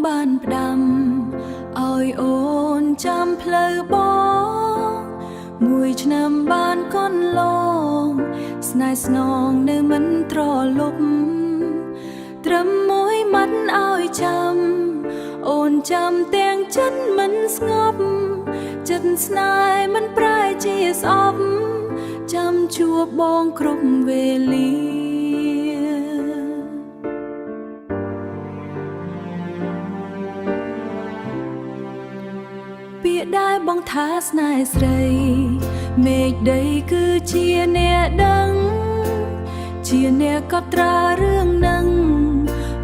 បានផ្ដាំឲ្យអូនចាំផ្លូវបងមួយឆ្នាំបានកន្លងស្នេហ៍ស្នងនៅមិនត្រលប់ត្រឹមមួយម៉ាត់ឲ្យចាំអូនចាំទាំងចិត្តមិនស្ងប់ចិត្តស្នេហ៍មិនប្រែជាស្អប់ចាំជួបបងគ្រប់វេលាពាក្យដែលបងថាស្នេហ៍ស្រីមេឃដីគឺជាអ្នកដឹងជាអ្នកកត់ត្រារឿងនឹង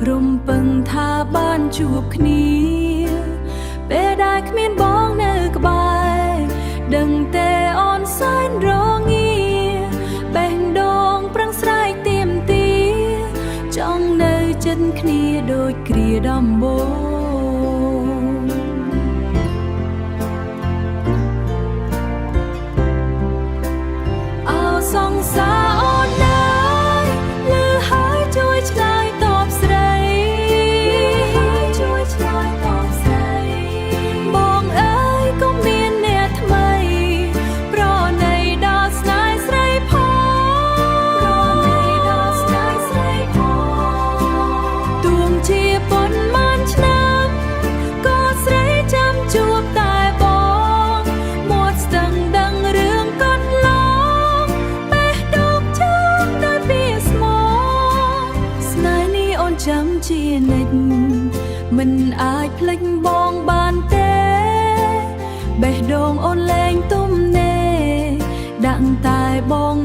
រំពឹងថាបានជួបគ្នាពេលដែលគ្មានបងនៅក្បែរដឹងតែអូនសែនរងាបេះដូងប្រឹងស្រែកទាមទារចង់នៅជិតគ្នាដូចគ្រាដំបូងអោសង្សារអូនណាយលឺហើយជួយឆ្លើយតបស្រីជួយឆ្លើយតបស្រីបងអើយកុំមានអ្នកថ្មីប្រណីដល់ស្នេហ៍ស្រីផងប្រណីដល់ស្នេហ៍ស្រីផងទួងជាប៉ុន្មានឆ្នាំក៏ស្រីចាំជួបតែបងមាត់ស្ទឹងដឹងរឿងកន្លងបេះដូងចាំតែពីស្មោស្នេហ៍នេះអូនចាំជានិច្ចមិនអាចភ្លេចបងបានទេបេះដូងអូនលែងទំនេរដាក់តែបង